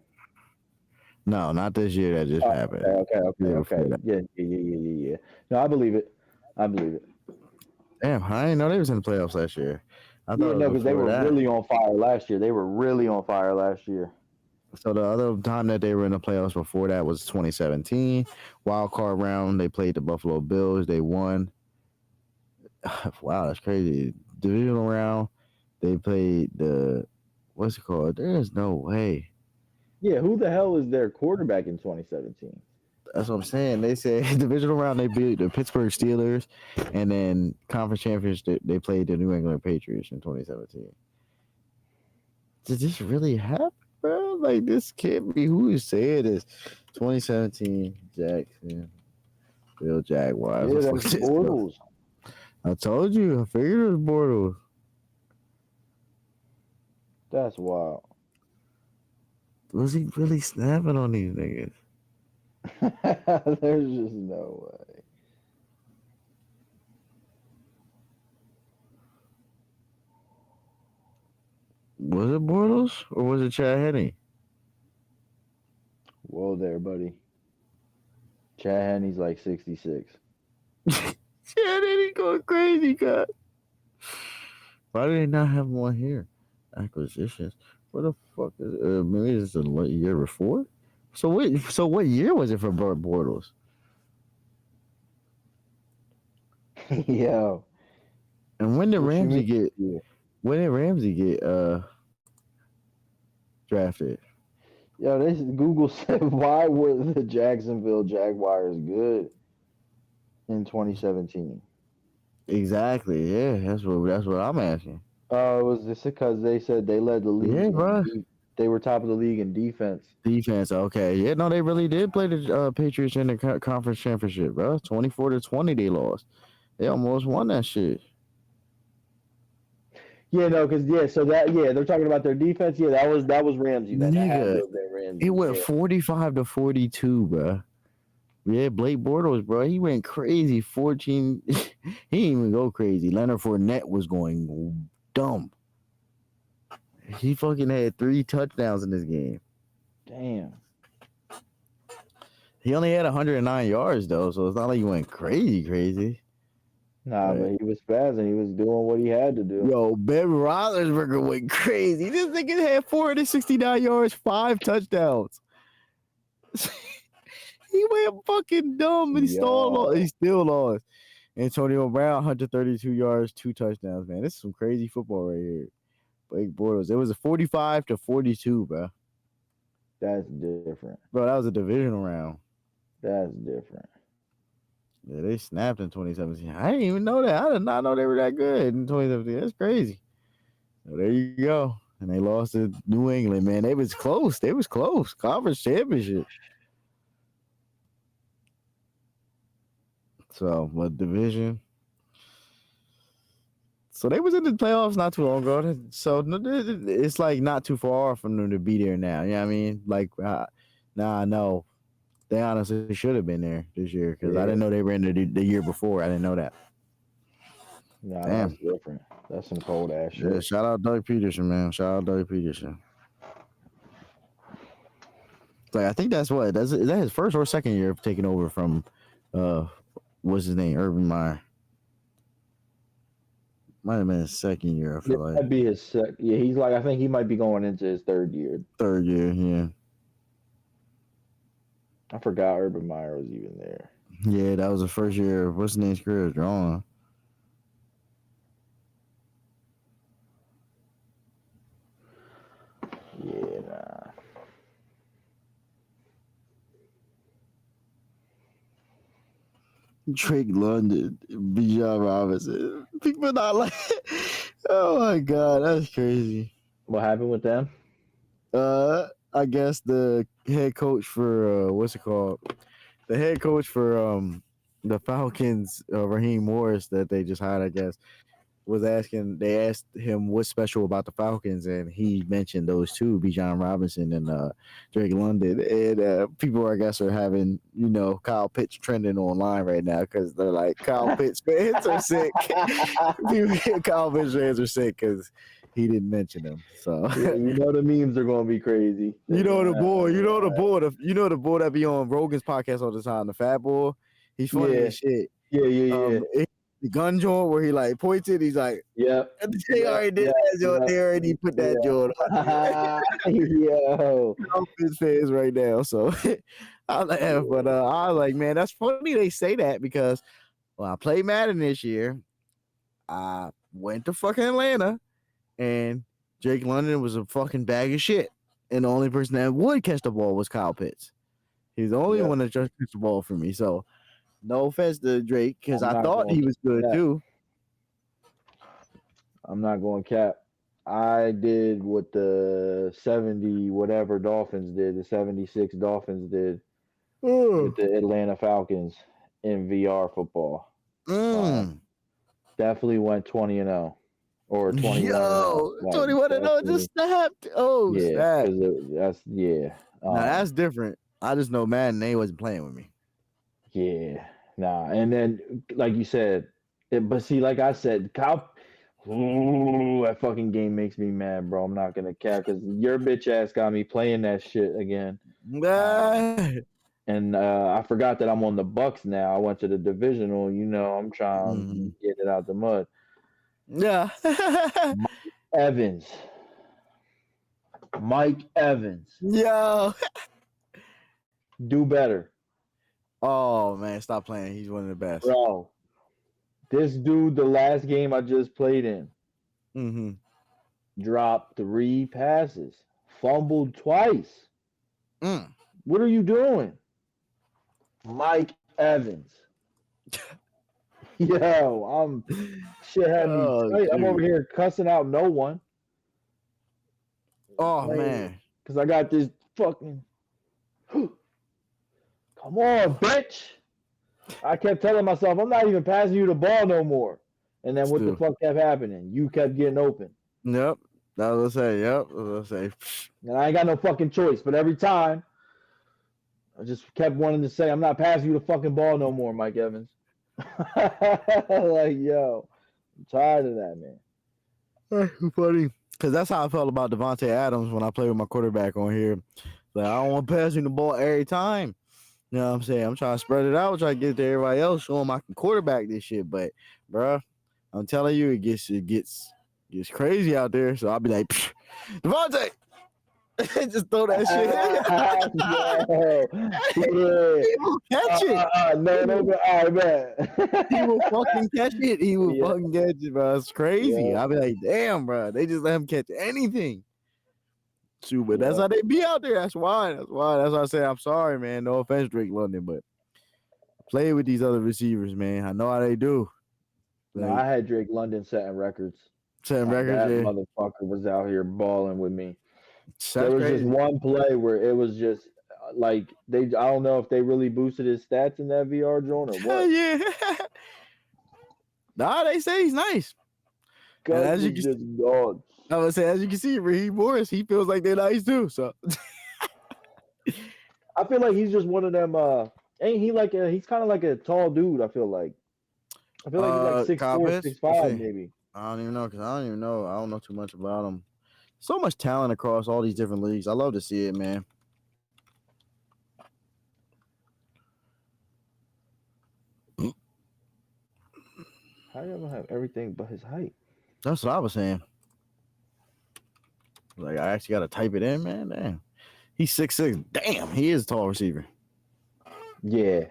No, not this year that just happened. Okay. Yeah. No, I believe it. Damn, I didn't know they was in the playoffs last year. I thought no, because they were really on fire last year. So the other time that they were in the playoffs before that was 2017. Wild card round, they played the Buffalo Bills. They won. Wow, that's crazy. Divisional round, they played the, what's it called? There's no way. Yeah, who the hell is their quarterback in 2017? That's what I'm saying. They said divisional round, they beat the Pittsburgh Steelers, and then conference championship, they played the New England Patriots in 2017. Did this really happen, bro? Like, this can't be. Who is saying this? 2017 Jacksonville Jaguars. Yeah, that's Bortles. I told you. I figured it was Bortles. That's wild. Was he really snapping on these niggas? There's just no way. Was it Bortles or was it Chad Henne? Whoa there, buddy. Chad Henne's like 66. Chad Henne going crazy, God. Why do they not have him on here? Acquisitions. What the fuck is it? Maybe it's the year before? So what year was it for Bortles? Yo. And when did Ramsey get drafted? Yo, this Google said, why were the Jacksonville Jaguars good in 2017? Exactly. Yeah, that's what I'm asking. Was this because they said they led the league? Yeah, bro. They were top of the league in defense. Defense, okay. Yeah, no, they really did play the Patriots in the conference championship, bro. 24-20 they lost. They almost won that shit. Yeah, no, because they're talking about their defense. Yeah, that was Ramsey. Nigga, Ramsey. It went 45-42, bro. Yeah, Blake Bortles, bro, he went crazy. 14. He didn't even go crazy. Leonard Fournette was going dumb. He fucking had 3 touchdowns in this game. Damn. He only had 109 yards though, so it's not like he went crazy. Nah, Right. but he was fast and he was doing what he had to do. Yo, Ben Roethlisberger went crazy. This nigga had 469 yards, 5 touchdowns. He went fucking dumb, and he still lost. Antonio Brown, 132 yards, 2 touchdowns. Man, this is some crazy football right here. Blake Bortles. It was a 45-42, bro. That's different. Bro, that was a divisional round. That's different. Yeah, they snapped in 2017. I didn't even know that. I did not know they were that good in 2017. That's crazy. So there you go. And they lost to New England, man. They was close. Conference championship. So, what division? So they was in the playoffs not too long ago. So it's like not too far from them to be there now. You know what I mean? Like, no. They honestly should have been there this year because I didn't know they were in the year before. I didn't know that. Nah, Damn. that's different. That's some cold ass shit. Yeah, shout out Doug Peterson, man. Like, I think is that his first or second year of taking over from what's his name? Urban Meyer. Might have been his second year, I feel like. Might be his yeah, he's like, I think he might be going into his third year. Third year, yeah. I forgot Urban Meyer was even there. Yeah, that was the first year of what's his name's career drawing. Yeah, nah. Drake London, Bijan Robinson. People not like. Oh my god, that's crazy. What happened with them? I guess the head coach for what's it called? The head coach for the Falcons, Raheem Morris, that they just hired, I guess, was asking. They asked him what's special about the Falcons, and he mentioned those two, Bijan Robinson and Drake London. And people, I guess, are having Kyle Pitts trending online right now because they're like, Kyle Pitts fans are sick. Kyle Pitts fans are sick because he didn't mention them. So yeah, the memes are gonna be crazy. the boy that be on Rogan's podcast all the time, the fat boy. He's funny as shit. Yeah. The gun joint where he like pointed, he's like, yep. They already did that joint. They already put that joint on. Yo, I'm his fans right now, so I laugh. But I was like, man, that's funny they say that because when I played Madden this year, I went to fucking Atlanta, and Drake London was a fucking bag of shit, and the only person that would catch the ball was Kyle Pitts. He's the only one that just catch the ball for me. So no offense to Drake, because I thought he was good too. I'm not going cap. I did what the 70 whatever Dolphins did, the 76 Dolphins did with the Atlanta Falcons in VR football. Definitely went 20-0 or 21. Yo, 21-0 just snapped. Oh, yeah, snap. Now that's different. I just know Madden, they wasn't playing with me. Yeah, nah. And then, like you said, but see, like I said, Kyle, that fucking game makes me mad, bro. I'm not gonna care because your bitch ass got me playing that shit again. And I forgot that I'm on the Bucks now. I went to the divisional. I'm trying to get it out the mud. Yeah. Mike Evans. Yo. Do better. Oh, man, stop playing. He's one of the best. Bro, this dude, the last game I just played in, dropped 3 passes, fumbled twice. What are you doing? Mike Evans. Yo, shit had me tight. I'm over here cussing out no one. Oh, man. Because I got this fucking... Come on, bitch. I kept telling myself, I'm not even passing you the ball no more. And then what the fuck kept happening? You kept getting open. Yep. That was I was say. And I ain't got no fucking choice. But every time, I just kept wanting to say, I'm not passing you the fucking ball no more, Mike Evans. Like, yo, I'm tired of that, man. Funny. Because that's how I felt about Devontae Adams when I played with my quarterback on here. Like, I don't want to pass him the ball every time. You know what I'm saying? I'm trying to spread it out, try to get it to everybody else, show them I can quarterback this shit. But, bro, I'm telling you, it gets crazy out there. So I'll be like, Devontae! Just throw that shit. He will catch it. No, I bet. He will fucking catch it. He will fucking catch it, bro. It's crazy. Yeah. I'll be like, damn, bro. They just let him catch anything. Shoot, but that's how they be out there. That's why. That's why I say I'm sorry, man. No offense, Drake London, but play with these other receivers, man. I know how they do. No, I had Drake London setting records. That motherfucker was out here balling with me. There was crazy. just one play where it was just like I don't know if they really boosted his stats in that VR drone or what. Yeah. Nah, they say he's nice. As you just gone. I would say, as you can see, Raheem Morris, he feels like they're nice too. So I feel like he's just one of them. Ain't he like he's kind of like a tall dude? I feel like he's like 6'4", 6'5", maybe. I don't even know because I don't know too much about him. So much talent across all these different leagues. I love to see it, man. How you gonna have everything but his height? That's what I was saying. Like, I actually got to type it in, man. Damn. He's 6'6". Damn, he is a tall receiver. Yeah.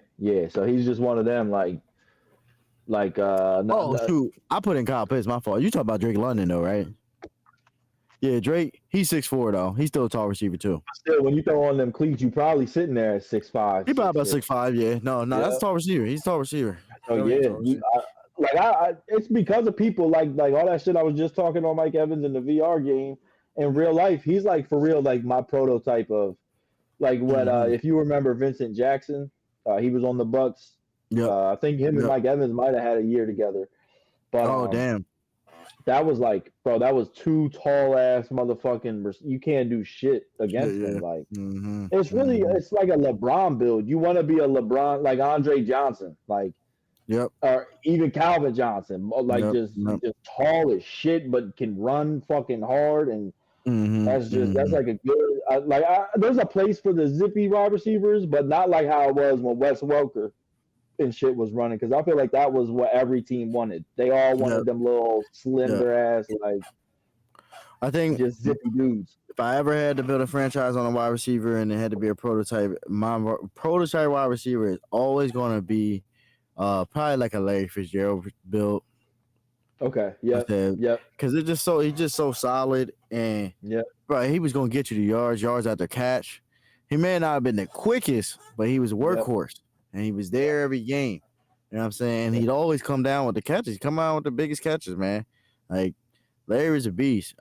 So he's just one of them, shoot. I put in Kyle Pitts, my fault. You talk about Drake London, though, right? Yeah, Drake, he's 6'4", though. He's still a tall receiver, too. Still, when you throw on them cleats, you probably sitting there at 6'5". He probably about 6'5", yeah. No, that's a tall receiver. He's a tall receiver. Oh, yeah. It's because of people like all that shit I was just talking on Mike Evans in the VR game. In real life, he's like for real, like my prototype of like what if you remember Vincent Jackson, he was on the Bucks. Yeah, I think him and Mike Evans might have had a year together. But damn, that was like, bro, that was two tall ass motherfucking. You can't do shit against them. Like it's really it's like a LeBron build. You want to be a LeBron like Andre Johnson, like. Yep. Or even Calvin Johnson, like just tall as shit, but can run fucking hard, and that's like a good there's a place for the zippy wide receivers, but not like how it was when Wes Welker and shit was running, because I feel like that was what every team wanted. They all wanted them little slender ass, like I think just zippy dudes. If I ever had to build a franchise on a wide receiver and it had to be a prototype, my prototype wide receiver is always going to be probably like a Larry Fitzgerald build. Okay. Yeah. Because he's just so solid, and bro, he was gonna get you the yards after catch. He may not have been the quickest, but he was a workhorse, and he was there every game. You know what I'm saying? He'd always come down with the catches. Come out with the biggest catches, man. Like Larry's a beast.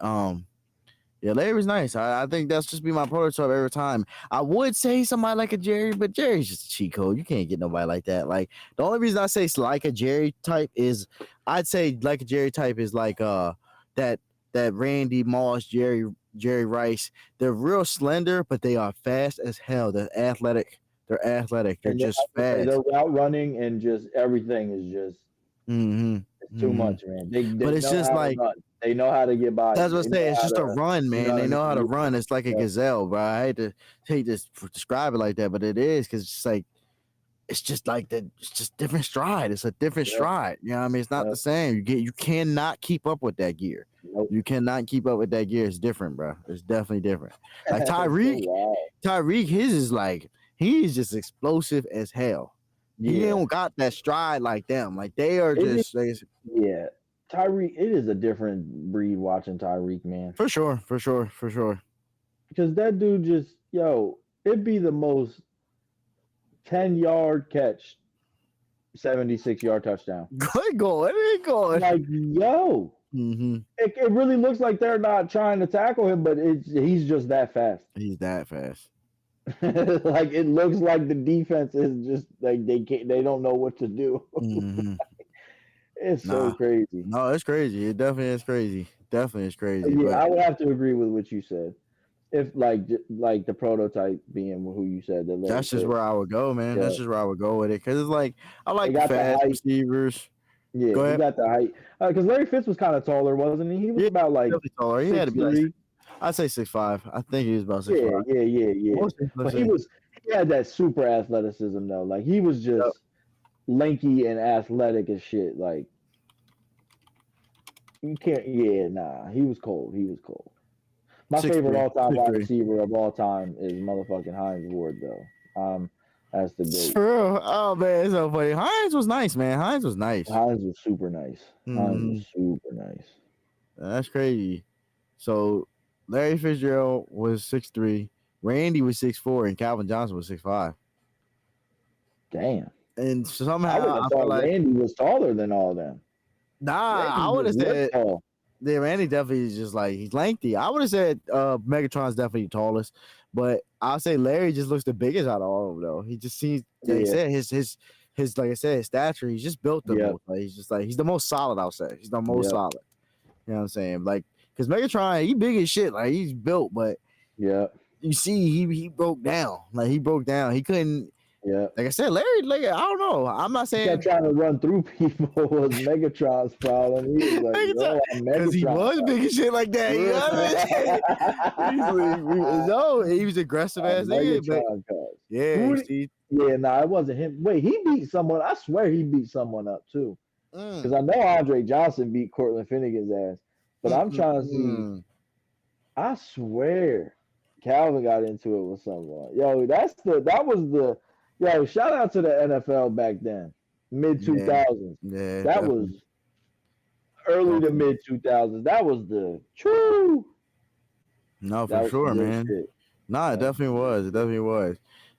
Yeah, Larry's nice. I think that's just be my prototype every time. I would say somebody like a Jerry, but Jerry's just a cheat code. You can't get nobody like that. Like the only reason I say it's like a Jerry type is I'd say like a Jerry type is like that Randy Moss, Jerry Rice. They're real slender, but they are fast as hell. They're athletic. They're just fast. They're route running and just everything is just it's too much, man. But it's just like they know how to get by. That's what I say. It's just a run, man. They know how to run. It's like a gazelle, bro. I hate to describe it like that, but it is because it's like it's just like that. It's just different stride. It's a different stride. You know what I mean? It's not the same. You cannot keep up with that gear. Nope. You cannot keep up with that gear. It's different, bro. It's definitely different. Like Tyreek, his is like he's just explosive as hell. He don't got that stride like them. Like they are just Tyreek, it is a different breed watching Tyreek, man. For sure. Because that dude just, it'd be the most 10-yard catch, 76-yard touchdown. Good going. Like, it really looks like they're not trying to tackle him, but he's just that fast. He's that fast. Like it looks like the defense is just like they don't know what to do. It's so crazy. No, it's crazy. It definitely is crazy. Yeah, I would have to agree with what you said. If like the prototype being who you said, that's just where I would go, man. That's just where I would go with it because it's like I like the fast receivers. Yeah, Go he ahead. got the height. Because Larry Fitz was kind of taller, wasn't he? He was Yeah, about like definitely taller. He had to be like 6'3". I'd say 6'5". I think he was about 6'5". Yeah. Most people But say. he had that super athleticism though. Like he was Yep. just lanky and athletic as shit. Like you can't. Yeah, nah. He was cold. He was cold. My favorite 6'3". all time wide 6'3". receiver of all time is motherfucking Hines Ward though. That's the GOAT. For real. Oh man, it's so funny. Hines was nice, man. Hines was nice. Hines was super nice. Hines was Mhm. super nice. That's crazy. So Larry Fitzgerald was 6'3", Randy was 6'4", and Calvin Johnson was 6'5". Damn. And I somehow wouldn't have I feel thought like Randy was taller than all them. I Randy would just have looked said tall. yeah, Randy definitely is just like he's lengthy. I would have said Megatron's definitely the tallest, but I'll say Larry just looks the biggest out of all of them though. He just seems like I Yeah. said his like I said his stature. He's just built the Yep. most. Like he's the most solid. I'll say he's the most Yep. solid. You know what I'm saying? Like because Megatron he big as shit. Like he's built, but Yep. you see he broke down. Like he broke down. He couldn't. Yep. Like I said, Larry. Like I don't know. I'm not He saying kept trying to run through people was Megatron's problem. He was like, "Yo, I'm because he Megatron." was big as shit like that. You know what I mean? No, he was aggressive I'm ass nigga. But Megatron, cuz. yeah, Who you did- see. Yeah, nah, it wasn't him. Wait, he beat someone. I swear he beat someone up too. Because I know Andre Johnson beat Cortland Finnegan's ass. But I'm trying to see. I swear Calvin got into it with someone. Yo, yo, shout out to the NFL back then. Mid 2000s. Yeah, That definitely. was early to mid 2000s. That was the true. No, That for was sure, some good man. shit. Nah, it That was definitely some was. good It definitely was.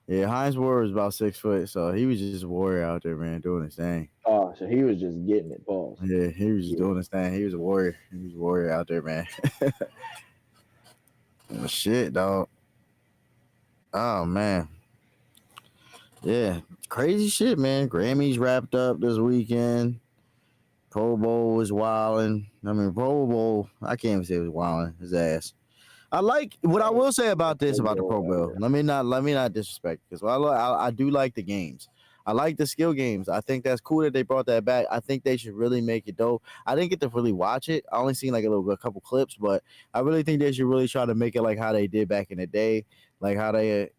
Yeah, Heinz Ward was about 6 foot, so he was just a warrior out there, man, doing his thing. Oh, so he was just getting it, balls. Yeah, he was just Yeah. doing his thing. He was a warrior. He was a warrior out there, man. Well, shit, dog. Oh man. Yeah, crazy shit, man. Grammys wrapped up this weekend. Pro Bowl was wilding. I mean, Pro Bowl. I can't even say it was wilding. His ass. I like what I will say about this about the Pro Bowl. Let me not disrespect because I do like the games. I like the skill games. I think that's cool that they brought that back. I think they should really make it dope. I didn't get to really watch it. I only seen like a couple clips, but I really think they should really try to make it like how they did back in the day, like how they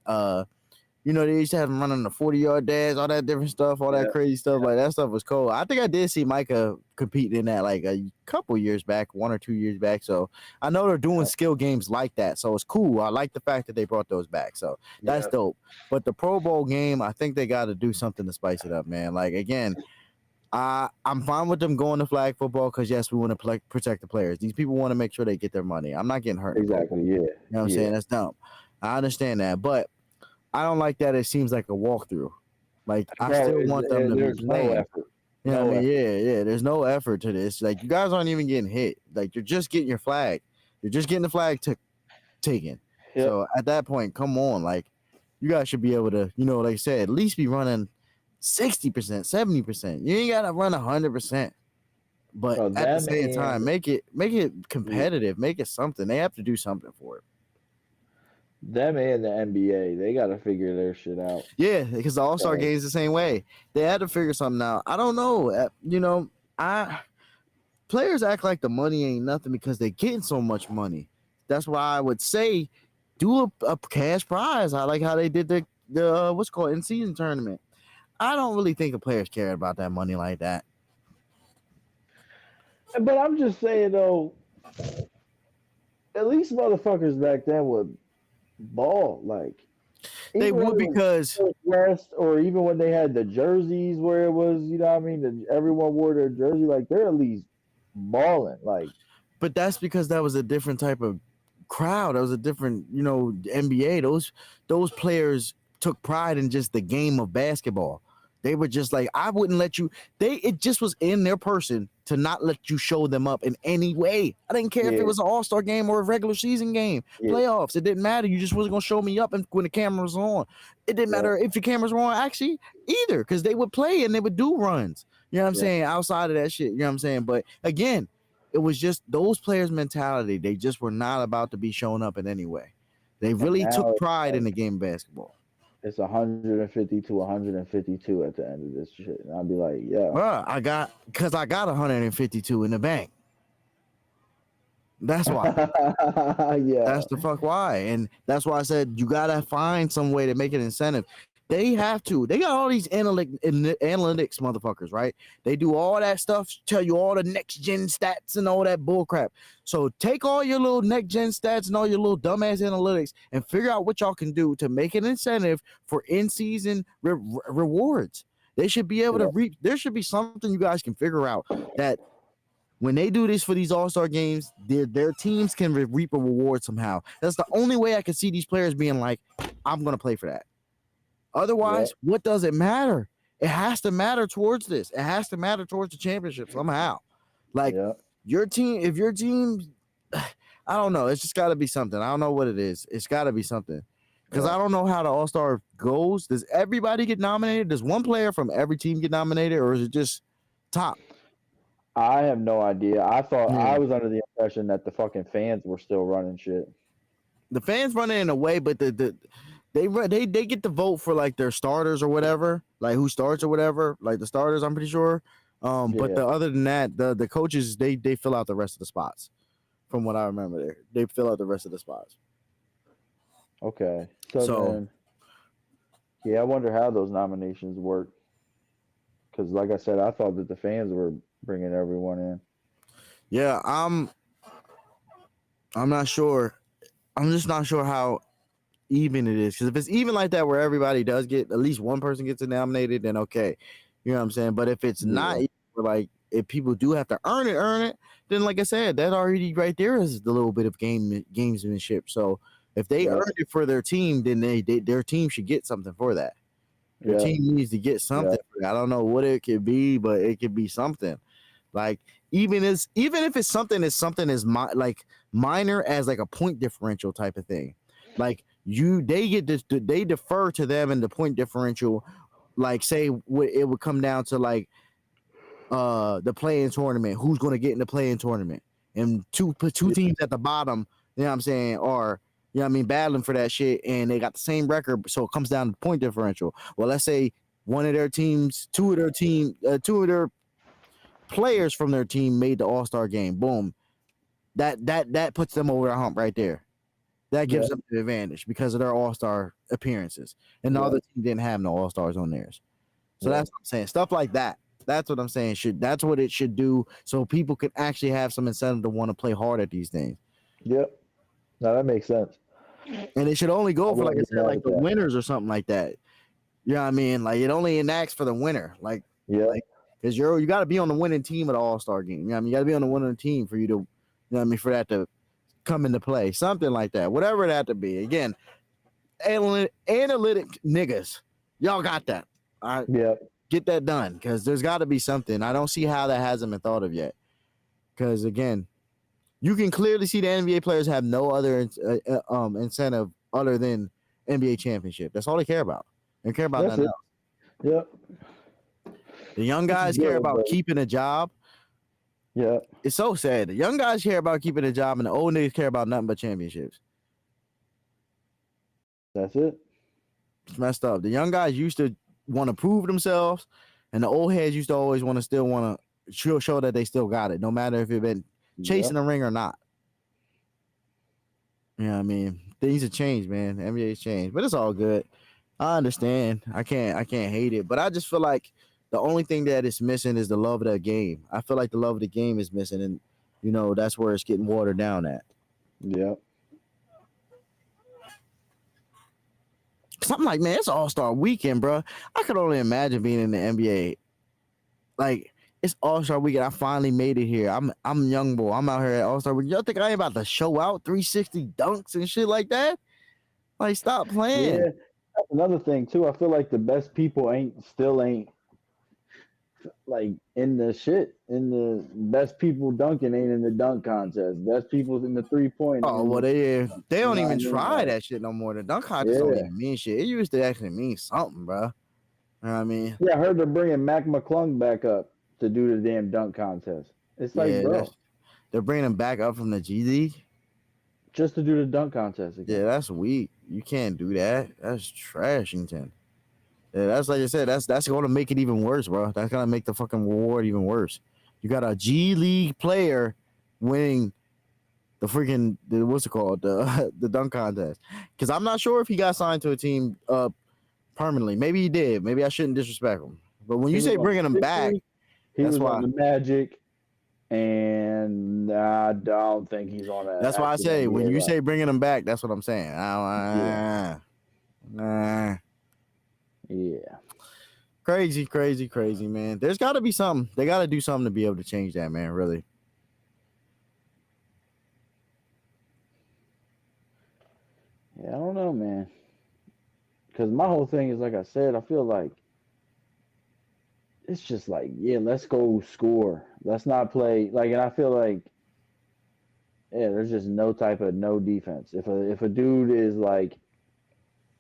they used to have them running the 40-yard dash, all that different stuff, all that crazy stuff. Like that stuff was cool. I think I did see Micah competing in that like a couple years back, 1 or 2 years back. So I know they're doing skill games like that. So it's cool. I like the fact that they brought those back. So that's dope. But the Pro Bowl game, I think they got to do something to spice it up, man. Like again, I'm fine with them going to flag football because yes, we want to protect the players. These people want to make sure they get their money. I'm not getting hurt. Exactly. Yeah. You know what I'm saying? That's dumb. I understand that, but I don't like that. It seems like a walkthrough. Like I still want them to be playing. No effort. You know what I mean? Yeah. There's no effort to this. Like you guys aren't even getting hit. Like you're just getting your flag. You're just getting the flag taken. Yep. So at that point, come on. Like you guys should be able to, like I said, at least be running 60%, 70%. You ain't gotta run 100%. But at the same time, make it competitive. Make it something. They have to do something for it. Them and the NBA, they got to figure their shit out. Yeah, because the All-Star game is the same way. They had to figure something out. I don't know. Players act like the money ain't nothing because they're getting so much money. That's why I would say do a cash prize. I like how they did the what's called in-season tournament. I don't really think the players care about that money like that. But I'm just saying though, at least motherfuckers back then would ball like they would because West, or even when they had the jerseys where it was, everyone wore their jersey, like they're at least balling, like. But that's because that was a different type of crowd. That was a different, NBA. Those players took pride in just the game of basketball. They were just like, I wouldn't let you. It just was in their person to not let you show them up in any way. I didn't care if it was an All-Star game or a regular season game, playoffs. It didn't matter. You just wasn't gonna show me up when the camera was on. It didn't matter if the cameras were on actually either, because they would play and they would do runs. You know what I'm saying? Outside of that shit, you know what I'm saying? But again, it was just those players' mentality. They just were not about to be showing up in any way. They really took pride in the game of basketball. it's 150 to 152 at the end of this shit, and I'll be like, yeah, Bruh, I got 152 in the bank. That's why. yeah, That's the fuck why. And that's why I said you gotta find some way to make an incentive. They have to. They got all these analytics motherfuckers, right? They do all that stuff, tell you all the next gen stats and all that bullcrap. So take all your little next gen stats and all your little dumbass analytics and figure out what y'all can do to make an incentive for in-season rewards. They should be able to reap. There should be something you guys can figure out that when they do this for these all-star games, their teams can reap a reward somehow. That's the only way I can see these players being like, I'm going to play for that. Otherwise, what does it matter? It has to matter towards this. It has to matter towards the championship somehow. Like your team, if your team, I don't know. It's just got to be something. I don't know what it is. It's got to be something. Because I don't know how the All-Star goes. Does everybody get nominated? Does one player from every team get nominated, or is it just top? I have no idea. I thought I was under the impression that the fucking fans were still running shit. The fans run it in a way, but they get to vote for like their starters or whatever, like who starts or whatever, like the starters. I'm pretty sure. But other than that, the coaches they fill out the rest of the spots. From what I remember, they fill out the rest of the spots. Okay, so then, I wonder how those nominations work. Because, like I said, I thought that the fans were bringing everyone in. Yeah, I'm not sure. I'm just not sure how even it is. Because if it's even like that, where everybody does get at least one person gets nominated, then okay, you know what I'm saying. But if it's not, like if people do have to earn it, then like I said, that already right there is the little bit of gamesmanship. So if they earned it for their team, then their team should get something for that. Their team needs to get something. For that. I don't know what it could be, but it could be something. Like even if it's something as like minor as like a point differential type of thing, like they defer to them in the point differential. Like say it would come down to like the play-in tournament, who's going to get in the play-in tournament, and two teams at the bottom, you know what I'm saying, are, you know what I mean, battling for that shit, and they got the same record, so it comes down to point differential. Well, let's say one of their teams, two of their players from their team made the All-Star game. Boom. That puts them over the hump right there. That gives them the advantage because of their All-Star appearances. And the other team didn't have no All-Stars on theirs. So that's what I'm saying. Stuff like that. That's what I'm saying. That's what it should do, so people can actually have some incentive to want to play hard at these things. Yep. No, that makes sense. And it should only go for, like I said, like the winners or something like that. You know what I mean? Like it only enacts for the winner. Like, because you got to be on the winning team of the All-Star game. You know what I mean? You got to be on the winning team for you to, you know what I mean, for that to come into play. Something like that. Whatever it had to be. Again, analytic niggas. Y'all got that. All right. Yeah. Get that done, because there's got to be something. I don't see how that hasn't been thought of yet. Because again, you can clearly see the NBA players have no other incentive other than NBA championship. That's all they care about. They care about nothing else. Yep. The young guys care about keeping a job. Yeah. It's so sad. The young guys care about keeping a job, and the old niggas care about nothing but championships. That's it. It's messed up. The young guys used to want to prove themselves, and the old heads used to always want to show that they still got it, no matter if you've been chasing the ring or not. You know what I mean? Things have changed, man. The NBA's changed, but it's all good. I understand. I can't hate it, but I just feel like the only thing that is missing is the love of the game. I feel like the love of the game is missing, and you know that's where it's getting watered down at. Yeah. Something like, man, it's All-Star weekend, bro. I could only imagine being in the NBA. Like, it's All-Star weekend. I finally made it here. I'm young boy. I'm out here at All-Star weekend. Y'all think I ain't about to show out 360 dunks and shit like that? Like, stop playing. Yeah. That's another thing too. I feel like the best people still ain't like in the shit. In the best people dunking ain't in the dunk contest. Best people in the 3-point. Oh well, they don't even try that shit no more. The dunk contest don't even mean shit. It used to actually mean something, bro. You know what I mean? Yeah, I heard they're bringing Mac McClung back up to do the damn dunk contest. It's like, bro, they're bringing him back up from the G League just to do the dunk contest again. Yeah, that's weak. you can't do that. That's Trashington. Yeah, that's like I said. That's going to make it even worse, bro. That's gonna make the fucking reward even worse. You got a G League player winning the freaking what's it called the dunk contest. Because I'm not sure if he got signed to a team permanently. Maybe he did. Maybe I shouldn't disrespect him. But when you say bringing him back, he that's was why on the Magic, and I don't think he's on that. that's why I say when you say bringing him back, that's what I'm saying. Yeah. Crazy, man. There's got to be something. They got to do something to be able to change that, man. Really. Yeah, I don't know, man. Because my whole thing is, like I said, I feel like it's just like, yeah, let's go score. Let's not play like, and I feel like, yeah, there's just no defense. If a dude is like,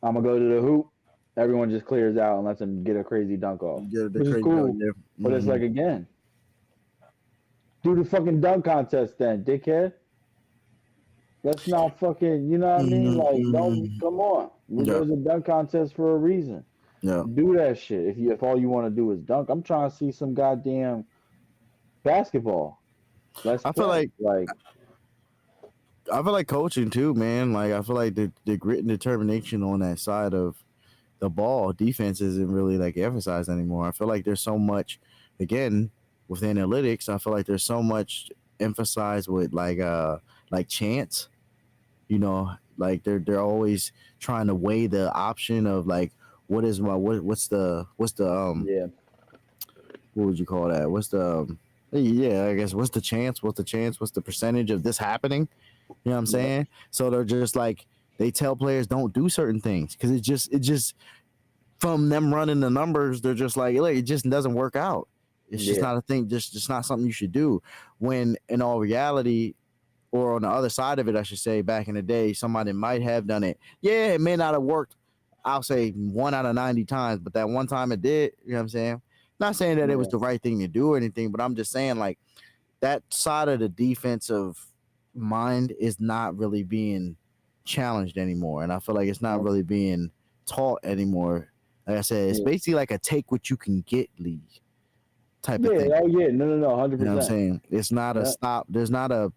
I'm gonna go to the hoop, everyone just clears out and lets him get a crazy dunk off, which is cool. But it's like, again, do the fucking dunk contest then, dickhead. Let's not fucking, you know what I mean? Like, don't, come on. There's a dunk contest for a reason. Yeah. Do that shit. If all you want to do is dunk, I'm trying to see some goddamn basketball. I feel like coaching too, man. Like, I feel like the grit and determination on that side of the ball, defense isn't really like emphasized anymore. I feel like there's so much, again, with analytics, I feel like there's so much emphasized with like chance. You know, like they're always trying to weigh the option of like what's the yeah, what would you call that? What's the I guess what's the chance? What's the percentage of this happening? You know what I'm saying? So they're just like, they tell players don't do certain things because it just from them running the numbers, they're just like, look, it just doesn't work out. It's just not a thing, just not something you should do. When in all reality, or on the other side of it, I should say, back in the day, somebody might have done it. Yeah, it may not have worked, I'll say 1 out of 90 times, but that one time it did, you know what I'm saying? Not saying that it was the right thing to do or anything, but I'm just saying, like, that side of the defensive mind is not really being challenged anymore. And I feel like it's not really being taught anymore. Like I said, it's basically like a take what you can get league type of thing. Oh yeah, no, 100%. You know what I'm saying? It's not a stop. There's not a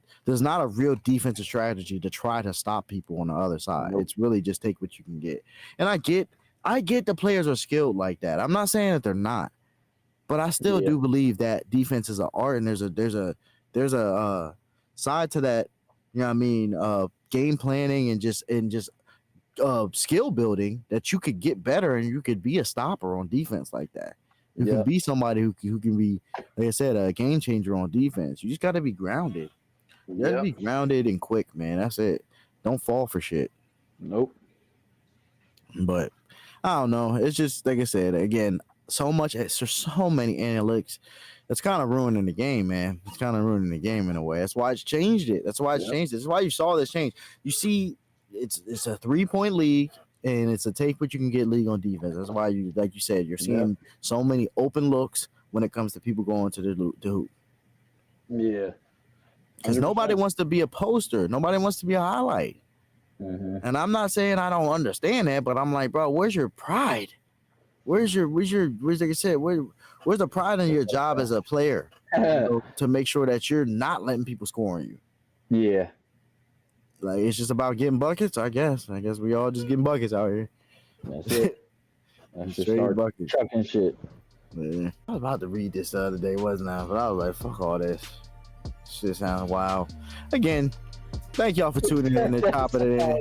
real defensive strategy to try to stop people on the other side. Nope. It's really just take what you can get. And I get the players are skilled like that. I'm not saying that they're not, but I still do believe that defense is an art, and there's a side to that. You know what I mean? Game planning and just skill building that you could get better, and you could be a stopper on defense like that. You can be somebody who can be, like I said, a game changer on defense. You just got to be grounded. You got to be grounded and quick, man. That's it. Don't fall for shit. Nope. But I don't know. It's just like I said again. There's so many analytics. That's kind of ruining the game, man. It's kind of ruining the game in a way. That's why it's changed it. That's why it's changed it. That's why you saw this change. You see, it's a 3-point league. And it's a take what you can get league on defense. That's why you, like you said, you're seeing so many open looks when it comes to people going to the hoop. Yeah. Because nobody wants to be a poster. Nobody wants to be a highlight. Mm-hmm. And I'm not saying I don't understand that, but I'm like, bro, where's your pride? Where's like I said, where's the pride in your job as a player to make sure that you're not letting people score on you? Yeah. Like, it's just about getting buckets, I guess. I guess we all just getting buckets out here. That's it. That's just Straight buckets. Chucking shit. Yeah. I was about to read this the other day, wasn't I? But I was like, fuck all this. Shit sounds wild. Again, thank y'all for tuning in to Choppin It Up.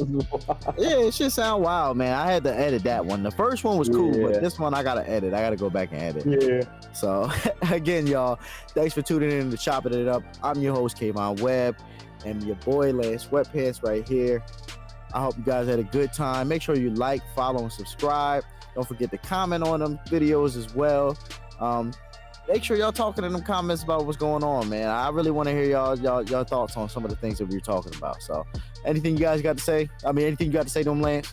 Yeah, it shit sound wild, man. I had to edit that one. The first one was cool, but this one I gotta edit. I gotta go back and edit. Yeah. So again, y'all, thanks for tuning in to Choppin It Up. I'm your host, Kayvon Webb, and your boy Lance Sweatpants right here. I hope you guys had a good time. Make sure you like, follow, and subscribe. Don't forget to comment on them videos as well. Make sure y'all talking in them comments about what's going on, man. I really want to hear y'all thoughts on some of the things that we were talking about. So, anything you guys got to say? Anything you got to say to them, Lance?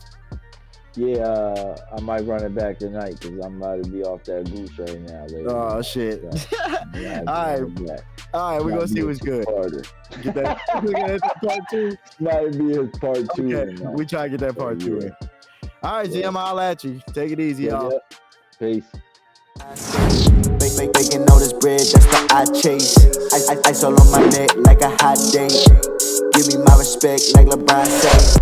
Yeah, I might run it back tonight because I'm about to be off that goose right now. Oh, shit. So, All right. All right, we're gonna see what's good. Get that. We gonna hit that part 2. Might be his part 2. Okay, we try to get that part 2 in. All right, Jim, I'll at you. Take it easy, y'all. Peace. Baking all this bread, that's the I chase. Ice all on my neck like a hot day. Give me my respect like LeBron says.